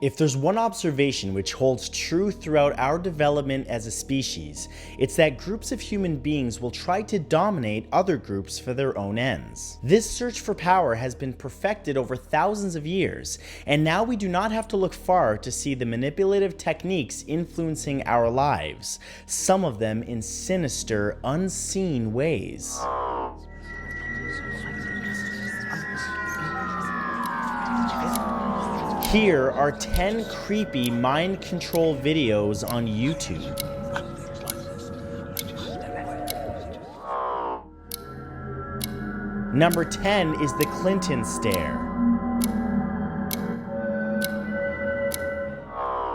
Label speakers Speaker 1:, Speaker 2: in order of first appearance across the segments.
Speaker 1: If there's one observation which holds true throughout our development as a species, it's that groups of human beings will try to dominate other groups for their own ends. This search for power has been perfected over thousands of years, and now we do not have to look far to see the manipulative techniques influencing our lives, some of them in sinister, unseen ways. Here are 10 creepy mind control videos on YouTube. Number 10 is the Clinton stare.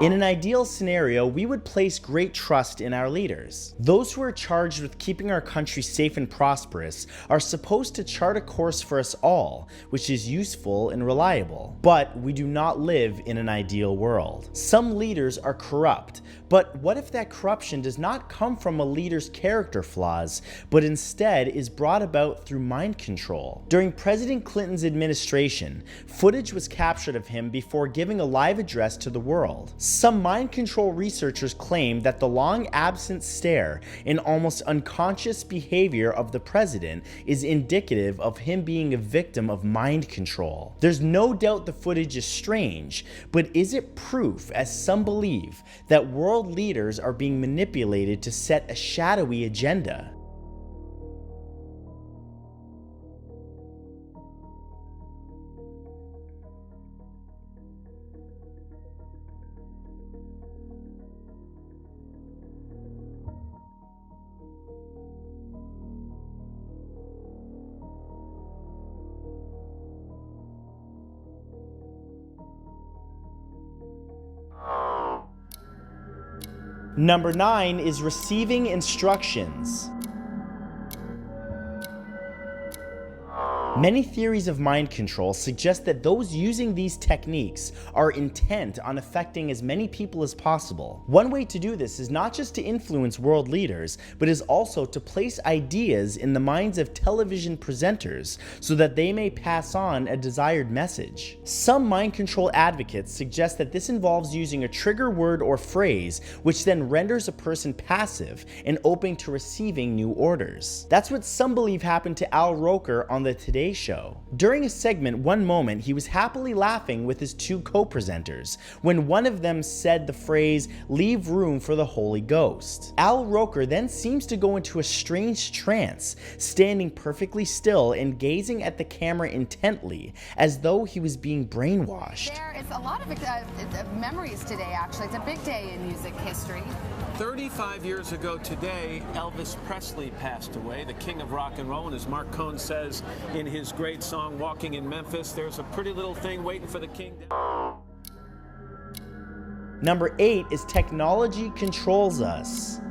Speaker 1: In an ideal scenario, we would place great trust in our leaders. Those who are charged with keeping our country safe and prosperous are supposed to chart a course for us all, which is useful and reliable. But we do not live in an ideal world. Some leaders are corrupt, but what if that corruption does not come from a leader's character flaws, but instead is brought about through mind control? During President Clinton's administration, footage was captured of him before giving a live address to the world. Some mind control researchers claim that the long absent stare and almost unconscious behavior of the president is indicative of him being a victim of mind control. There's no doubt the footage is strange, but is it proof, as some believe, that world leaders are being manipulated to set a shadowy agenda? Number 9 is receiving instructions. Many theories of mind control suggest that those using these techniques are intent on affecting as many people as possible. One way to do this is not just to influence world leaders, but is also to place ideas in the minds of television presenters so that they may pass on a desired message. Some mind control advocates suggest that this involves using a trigger word or phrase, which then renders a person passive and open to receiving new orders. That's what some believe happened to Al Roker on the Today Show. During a segment, one moment, he was happily laughing with his two co-presenters when one of them said the phrase, "Leave room for the Holy Ghost." Al Roker then seems to go into a strange trance, standing perfectly still and gazing at the camera intently, as though he was being brainwashed.
Speaker 2: There is a lot of memories today, actually. It's a big day in music history.
Speaker 3: 35 years ago today, Elvis Presley passed away, the king of rock and roll, and as Mark Cohn says in his great song, Walking in Memphis, there's a pretty little thing waiting for the king.
Speaker 1: Number 8 is technology controls us.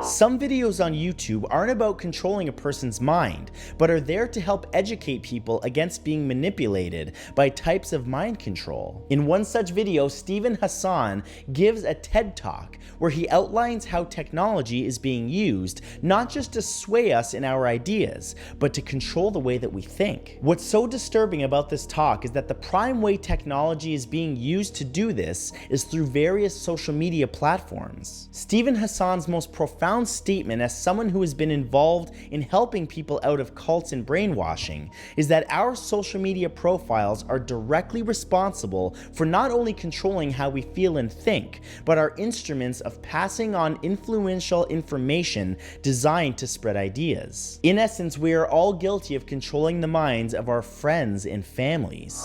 Speaker 1: Some videos on YouTube aren't about controlling a person's mind, but are there to help educate people against being manipulated by types of mind control. In one such video, Steven Hassan gives a TED Talk where he outlines how technology is being used not just to sway us in our ideas, but to control the way that we think. What's so disturbing about this talk is that the prime way technology is being used to do this is through various social media platforms. Steven Hassan's most profound statement as someone who has been involved in helping people out of cults and brainwashing is that our social media profiles are directly responsible for not only controlling how we feel and think, but are instruments of passing on influential information designed to spread ideas. In essence, we are all guilty of controlling the minds of our friends and families.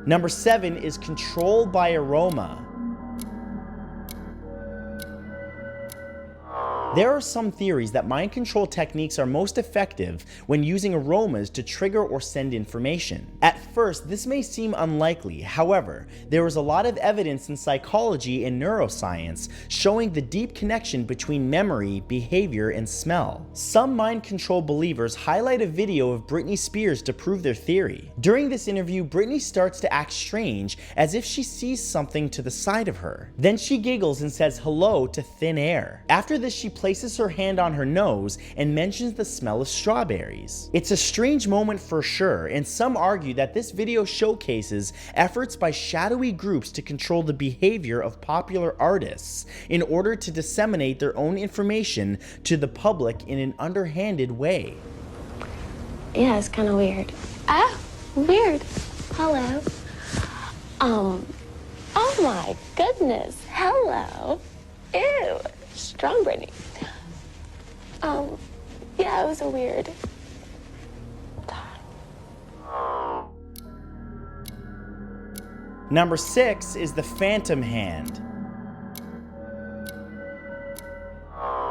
Speaker 1: Number 7 is control by aroma. There are some theories that mind control techniques are most effective when using aromas to trigger or send information. At first, this may seem unlikely. However, there is a lot of evidence in psychology and neuroscience showing the deep connection between memory, behavior, and smell. Some mind control believers highlight a video of Britney Spears to prove their theory. During this interview, Britney starts to act strange as if she sees something to the side of her. Then she giggles and says hello to thin air. After this, she plays places her hand on her nose and mentions the smell of strawberries. It's a strange moment for sure, and some argue that this video showcases efforts by shadowy groups to control the behavior of popular artists in order to disseminate their own information to the public in an underhanded way.
Speaker 4: Yeah, it's kind of weird. Ah, weird. Hello. Oh my goodness. Hello. Ew. Strong Brittany. Yeah, it was a weird time.
Speaker 1: Number 6 is the phantom hand.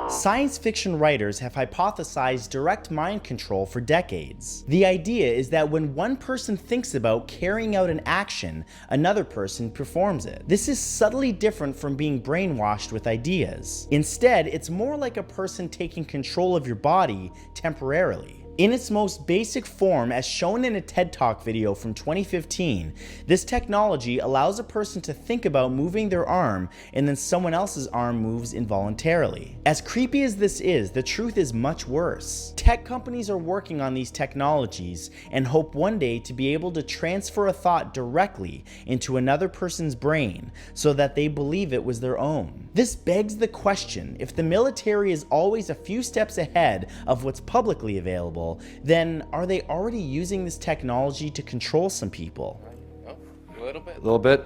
Speaker 1: Science fiction writers have hypothesized direct mind control for decades. The idea is that when one person thinks about carrying out an action, another person performs it. This is subtly different from being brainwashed with ideas. Instead, it's more like a person taking control of your body temporarily. In its most basic form, as shown in a TED Talk video from 2015, this technology allows a person to think about moving their arm and then someone else's arm moves involuntarily. As creepy as this is, the truth is much worse. Tech companies are working on these technologies and hope one day to be able to transfer a thought directly into another person's brain so that they believe it was their own. This begs the question, if the military is always a few steps ahead of what's publicly available, then are they already using this technology to control some people?
Speaker 5: Oh, a little bit. A little bit.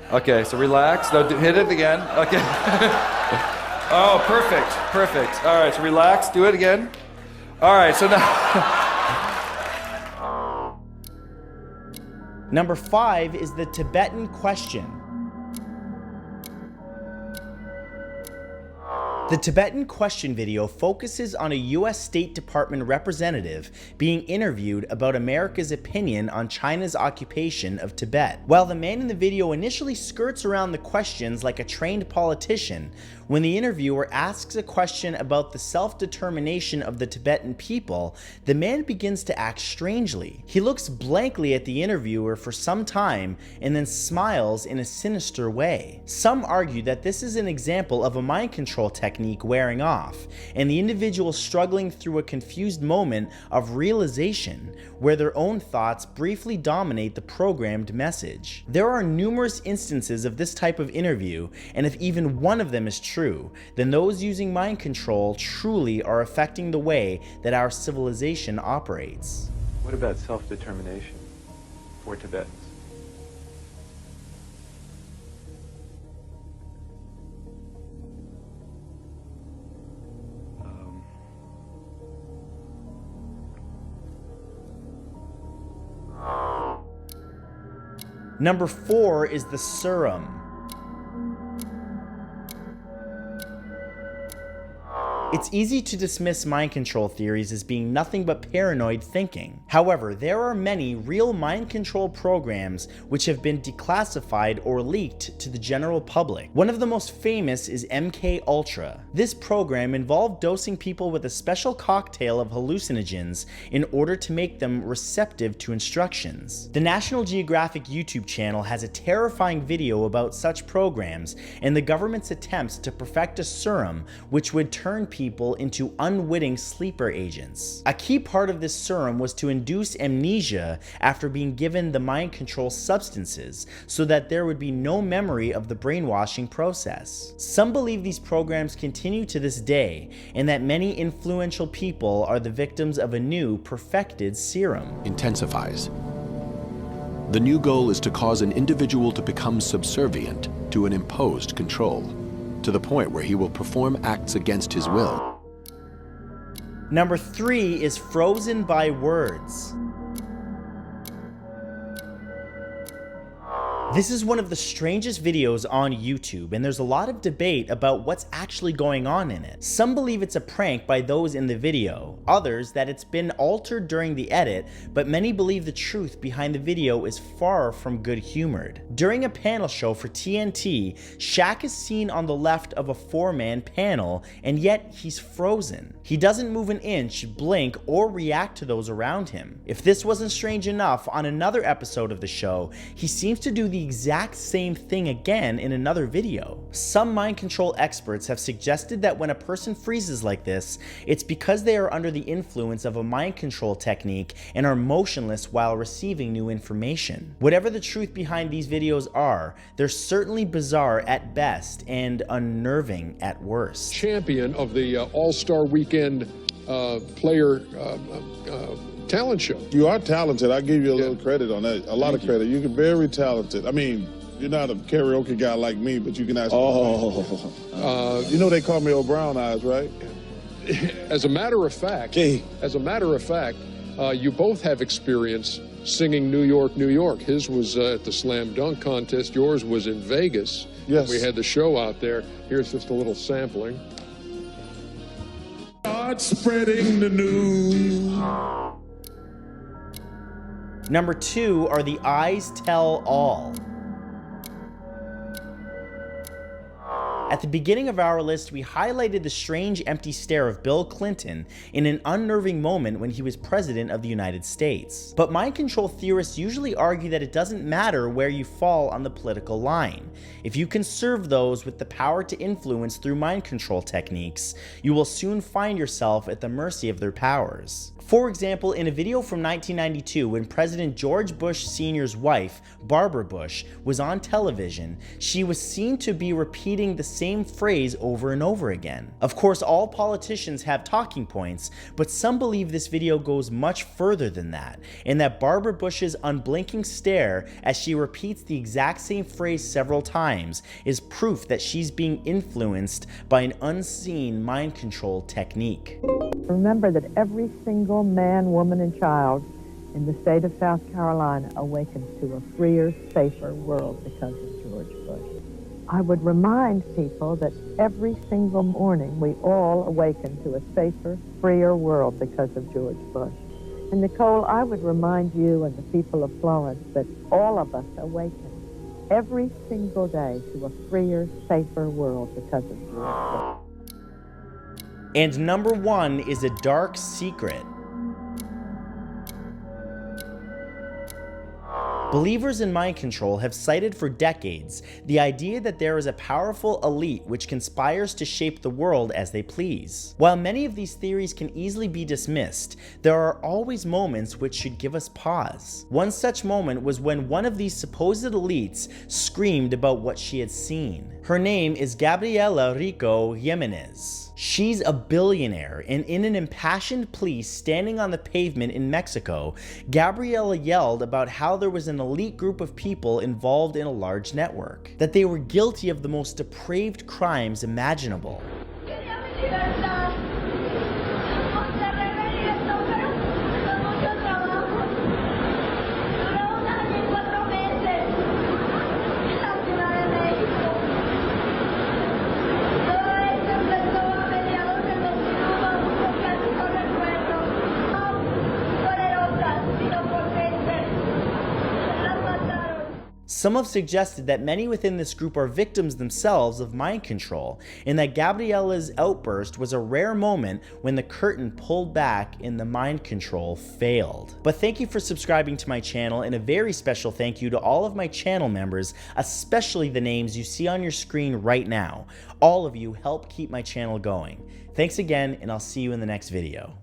Speaker 5: Okay, so relax. No, hit it again. Okay. Oh, perfect. Perfect. All right, so relax. Do it again. All right, so now.
Speaker 1: Number 5 is the Tibetan Question. The Tibetan Question video focuses on a US State Department representative being interviewed about America's opinion on China's occupation of Tibet. While the man in the video initially skirts around the questions like a trained politician, when the interviewer asks a question about the self-determination of the Tibetan people, the man begins to act strangely. He looks blankly at the interviewer for some time and then smiles in a sinister way. Some argue that this is an example of a mind control technique wearing off, and the individual struggling through a confused moment of realization where their own thoughts briefly dominate the programmed message. There are numerous instances of this type of interview, and if even one of them is true, then those using mind control truly are affecting the way that our civilization operates.
Speaker 6: What about self-determination for Tibetans?
Speaker 1: Number 4 is the Serum. It's easy to dismiss mind control theories as being nothing but paranoid thinking. However, there are many real mind control programs which have been declassified or leaked to the general public. One of the most famous is MK Ultra. This program involved dosing people with a special cocktail of hallucinogens in order to make them receptive to instructions. The National Geographic YouTube channel has a terrifying video about such programs and the government's attempts to perfect a serum which would turn people into unwitting sleeper agents. A key part of this serum was to induce amnesia after being given the mind control substances so that there would be no memory of the brainwashing process. Some believe these programs continue to this day and that many influential people are the victims of a new perfected serum.
Speaker 7: Intensifies. The new goal is to cause an individual to become subservient to an imposed control, to the point where he will perform acts against his will.
Speaker 1: Number 3 is frozen by words. This is one of the strangest videos on YouTube, and there's a lot of debate about what's actually going on in it. Some believe it's a prank by those in the video, others that it's been altered during the edit, but many believe the truth behind the video is far from good-humored. During a panel show for TNT, Shaq is seen on the left of a 4-man panel, and yet he's frozen. He doesn't move an inch, blink, or react to those around him. If this wasn't strange enough, on another episode of the show, he seems to do the the exact same thing again in another video. Some mind control experts have suggested that when a person freezes like this, it's because they are under the influence of a mind control technique and are motionless while receiving new information. Whatever the truth behind these videos are, they're certainly bizarre at best and unnerving at worst.
Speaker 8: Champion of the All-Star Weekend player talent show.
Speaker 9: You are talented. I give you a little credit on that. A lot of credit. You're very talented. I mean, you're not a karaoke guy like me, but you can actually. You know they call me Old Brown Eyes, right?
Speaker 8: As a matter of fact, you both have experience singing New York, New York. His was at the Slam Dunk Contest. Yours was in Vegas.
Speaker 9: Yes.
Speaker 8: We had the show out there. Here's just a little sampling.
Speaker 9: Start spreading the news.
Speaker 1: Number 2 are the eyes tell all. At the beginning of our list, we highlighted the strange empty stare of Bill Clinton in an unnerving moment when he was president of the United States. But mind control theorists usually argue that it doesn't matter where you fall on the political line. If you can serve those with the power to influence through mind control techniques, you will soon find yourself at the mercy of their powers. For example, in a video from 1992 when President George Bush Sr.'s wife, Barbara Bush, was on television, she was seen to be repeating the same phrase over and over again. Of course, all politicians have talking points, but some believe this video goes much further than that, and that Barbara Bush's unblinking stare as she repeats the exact same phrase several times is proof that she's being influenced by an unseen mind control technique.
Speaker 10: Remember that every single man, woman, and child in the state of South Carolina awakens to a freer, safer world because of George Bush. I would remind people that every single morning we all awaken to a safer, freer world because of George Bush. And Nicole, I would remind you and the people of Florence that all of us awaken every single day to a freer, safer world because of George Bush.
Speaker 1: And number 1 is a dark secret. Believers in mind control have cited for decades the idea that there is a powerful elite which conspires to shape the world as they please. While many of these theories can easily be dismissed, there are always moments which should give us pause. One such moment was when one of these supposed elites screamed about what she had seen. Her name is Gabriela Rico Jimenez. She's a billionaire, and in an impassioned plea standing on the pavement in Mexico, Gabriela yelled about how there was an elite group of people involved in a large network, that they were guilty of the most depraved crimes imaginable. Some have suggested that many within this group are victims themselves of mind control, and that Gabriela's outburst was a rare moment when the curtain pulled back and the mind control failed. But thank you for subscribing to my channel, and a very special thank you to all of my channel members, especially the names you see on your screen right now. All of you help keep my channel going. Thanks again, and I'll see you in the next video.